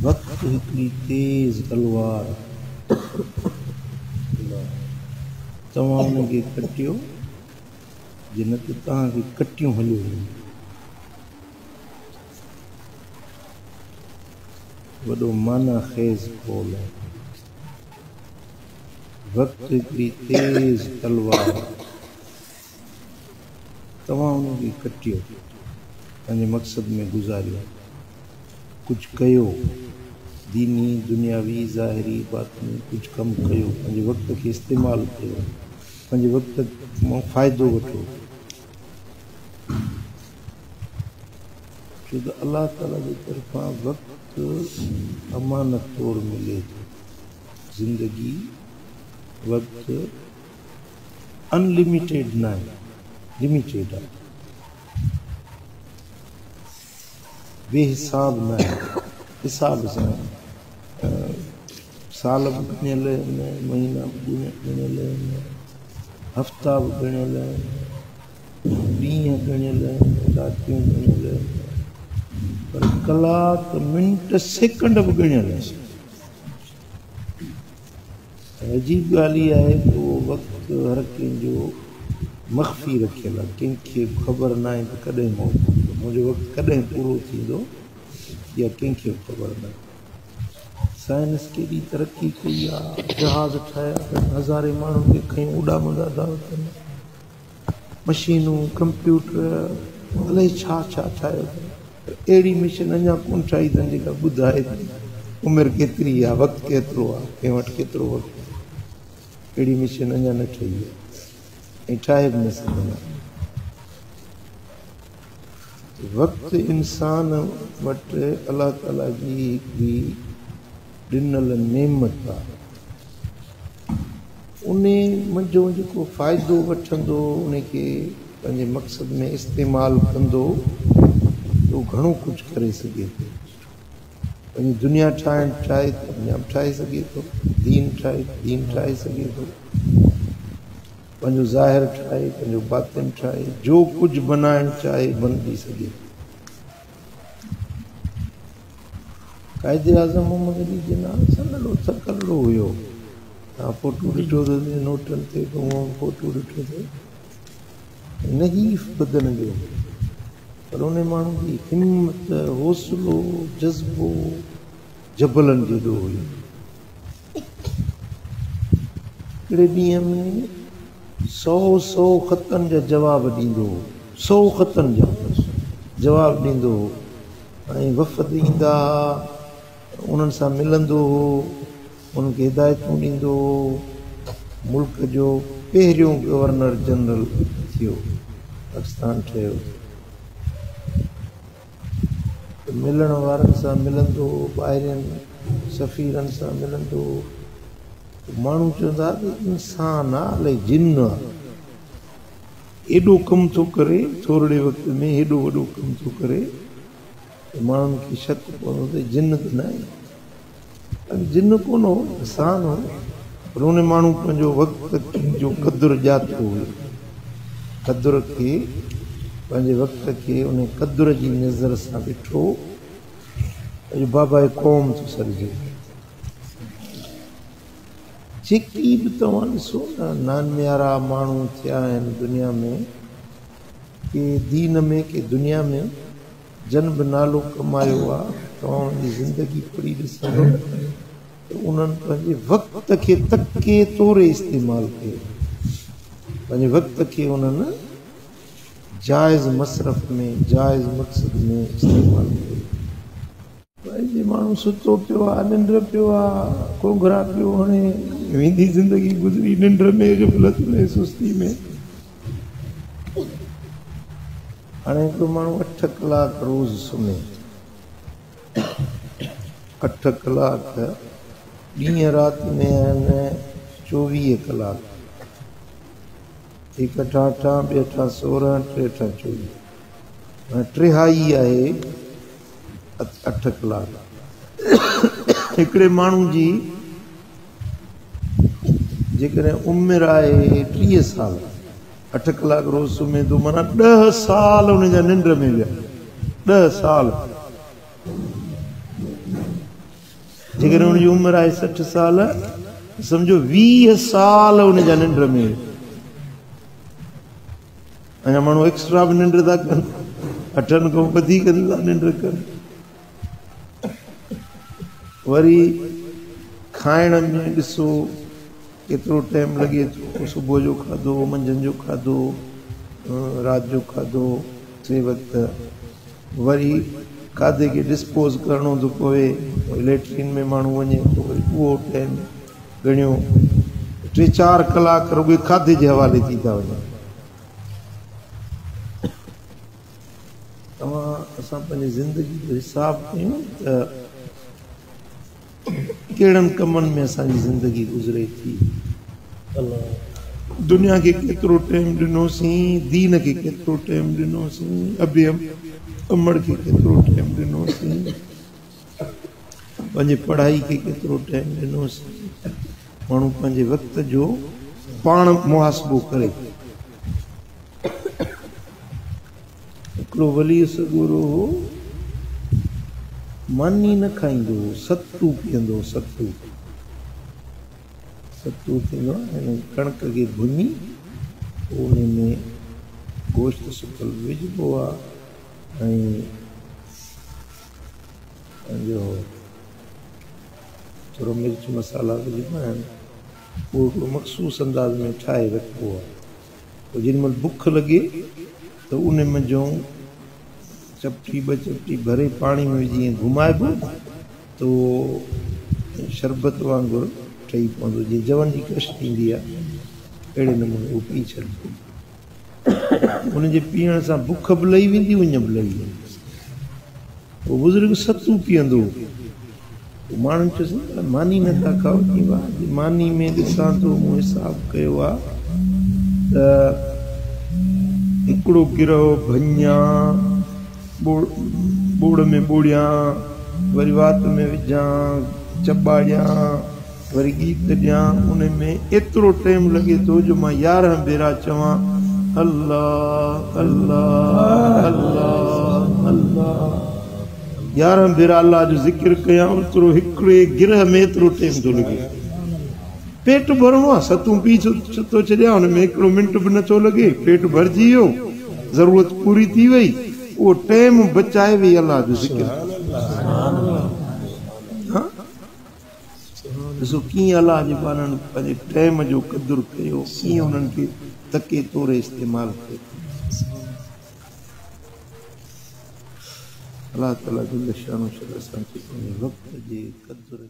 वक्त हिकड़ी तेज तलवार तव्हां उनखे कटियो जिन ते तव्हांखे कटियूं हलियो वॾो माना खेज़ बोल है। वक्त हिकड़ी तेज तलवार तव्हां उनखे कटियो पंहिंजे मक़सद में गुज़ारियो कुछ कयो दीनी दुनियावी ज़ाहिरी बातिनी कुछ कम कयो पंहिंजे वक्त के इस्तेमाल कयो पंहिंजे वक्त मां फ़ाइदो वठो छो त अल्लाह ताला जी तरफ़ां वक्त अमानत तौर मिले थो। ज़िंदगी वक्त अनलिमिटेड न आहे लिमिटेड आहे बेहिसाब न आहे हिसाब सां साल बि गिणियल आहिनि महीना बि गिणियल आहिनि हफ़्ता बि गिणियल आहिनि ॾींहं ॻणियल आहिनि रातियूं ॻणियल आहिनि पर कलाक मिंट सेकंड बि ॻणियल आहिनि। अजीब ॻाल्हि इहा आहे त उहो वक़्तु हर कंहिंजो मख़फ़ी रखियल आहे कंहिंखे ख़बर न आहे त कॾहिं मौत थींदो मुंहिंजो वक़्तु कॾहिं पूरो थींदो इहा कंहिंखे ख़बर न आहे। साइंस केॾी तरक़ी कई आहे जहाज़ ठाहिया हज़ारे माण्हुनि खे खईं उॾामंदा था वञनि मशीनूं कंप्यूटर अलाए छा छा ठाहियो अथनि अहिड़ी मशीन अञा कोन ठाही अथनि जेका ॿुधाए थी उमिरि केतिरी आहे वक़्तु केतिरो आहे कंहिं वटि केतिरो वक़्तु अहिड़ी मशीन अञा न ठही आहे ऐं ठाहे बि न सघंदा। वक़्तु इंसान वटि अलाह ताला जी हिकिड़ी ॾिनल नेमत आहे उन मुंहिंजो जेको फ़ाइदो वठंदो उनखे पंहिंजे मक़सद में इस्तेमालु कंदो तो घणो कुझु करे सघे थो पंहिंजी दुनिया ठाहिणु चाहे त दुनिया बि ठाहे सघे थो दीन ठाहे सघे थो पंहिंजो ज़ाहिर ठाहे पंहिंजो बातिन ठाहे जो कुझु बनाइणु चाहे बणिजी सघे थो। कायदे आज़म मोहम्मद अली जिन्ना सनड़ो थकलड़ो हुयो तव्हां फोटो ॾिठो त नोटनि ते फोटो ॾिठो त नहीफ़ बदन जो पर उन माण्हू जी हिमत हौसलो जज़्बो जबलनि जेॾो हुयो। हिकिड़े ॾींहं में 100 ख़तनि जा जवाब ॾींदो 100 ख़तनि जा जवाब ॾींदो ऐं वफ़द ईंदा उन्हनि सां मिलंदो हो उन्हनि खे हिदायतूं ॾींदो हो। मुल्क जो पहिरियों गवर्नर जनरल थियो पाकिस्तान ठहियो त मिलण वारनि सां मिलंदो ॿाहिरियनि सफ़ीरनि सां मिलंदो माण्हू चवंदा त इंसान आहे अलाए जिन आहे एॾो कमु थो करे थोरे वक़्त में हेॾो वॾो कमु थो करे माण्हुनि खे शक पवंदो त जिन त न आहे जिन कोन हो इंसान हो पर उन माण्हू पंहिंजो वक़्त जो क़दुरु ॼातो हुयो क़दुर खे पंहिंजे वक़्त खे उन क़दुर जी नज़र सां ॾिठो अॼु बाबा क़ौम थो सॾिजे जेकी बि तव्हां ॾिसो न नानयारा माण्हू थिया आहिनि दुनिया में के दीन में के दुनिया में जन बि नालो कमायो आहे तव्हां उनजी ज़िंदगी पढ़ी ॾिसंदो त उन्हनि पंहिंजे वक़्त खे तके तौरे इस्तेमालु कयो पंहिंजे वक़्त खे उन्हनि जाइज़ मसरफ़ में जाइज़ मक़सद में इस्तेमालु कयो। पंहिंजे माण्हू सुतो पियो आहे निंड पियो आहे कोघरा पियो हणे वेंदी ज़िंदगी गुज़री निंड में ग़फ़लत में सुस्ती में हाणे हिकिड़ो माण्हू 8 कलाक रोज़ सुम्हे 8 कलाक ॾींहं राति में आहिनि 24 कलाक 1 अठा 8 2 अठा 16 3 अठा 24 टिहाई आहे 8 कलाक। हिकिड़े माण्हू जी जेकॾहिं उमिरि आहे 30 साल 8 कलाक रोज़ सुम्हे थो माना 10 साल उनजा निंड में विया 10 साल जेकर उनकी उम्र है 60 साल समझो 20 साल उन जा निंड में अना माण्हू एक्स्ट्रा भी निंड था कनि 8 खां वधीक निंड कनि वरी खाइण में ॾिसो केतिरो टाइम लॻे थो सुबुह जो खाधो मंझंदि जो खाधो राति जो खाधो 3 वक़्त वरी खाधे खे डिस्पोज करणो थो पवे लेट्रिन में माण्हू वञे थो वरी उहो टाइम ॻणियो 3-4 कलाक रुॻे खाधे जे हवाले थी था वञनि तव्हां असां पंहिंजी ज़िंदगी जो हिसाब कयूं त कहिड़नि कमनि में असांजी ज़िंदगी गुज़रे थी दुनिया खे केतिरो टाइम ॾिनोसीं दीन खे केतिरो टाइम ॾिनोसीं अबे अमड़ खे केतिरो टाइम ॾिनोसीं पंहिंजी पढ़ाई खे केतिरो टाइम ॾिनोसीं माण्हू पंहिंजे वक़्त जो पाण मुहासिबो करे हिकिड़ो वली सॻोरो हो मानी न खाईंदो सत्तू पीअंदो सत्तू थींदो आहे कणिक खे भुञी उन में गोश्त सुकल विझिबो आहे ऐं पंहिंजो थोरो मिर्च मसाला विझिबा आहिनि उहो हिकिड़ो मख़सूस अंदाज़ में ठाहे रखिबो आहे पोइ जेॾीमहिल बुख लॻे त उन मंझो चपटी 2 चपटी भरे पाणी में विझी घुमाइबो तो शरबत वांगुरु ठही पवंदो जीअं जवन जी कश थींदी आहे अहिड़े नमूने उहो पी छॾिबो उनजे पीअण सां बुख बि लही वेंदी उञ बि लही वेंदी उहो बुज़ुर्ग सत्तू पीअंदो माण्हुनि चयोसि मानी नथा खाओ की मानी में ॾिसां थो मूं हिसाबु कयो आहे त हिकिड़ो गिरहो भञा बोड़ में ॿोड़ियां वरी वात में विझां चॿाड़ियां वरी गीत ॾियां उन में एतिरो टाइम लॻे थो जो मां 11 भेरा चवां अल्लाह अल्लाह अल्लाह अल्लाह 11 भेरा अल्लाह जो ज़िक्र कयां ओतिरो हिकिड़े गिरह में एतिरो टाइम थो लॻे पेट भरणो आहे सतूं पी थो छॾियां हुन में हिकिड़ो मिंट बि नथो लॻे पेट भरिजी वियो ज़रूरत पूरी थी वई वो टाइम बचाए वे अल्लाह जो ज़िक्र ॾिसो कीअं अल्लाह जे बारनि पंहिंजे टाइम जो क़दुरु कयो कीअं उन्हनि खे तके तोरे इस्तेमालु कयो अल्लाह ताला जो शानो असांखे पंहिंजे वक़्त जे क़दुरु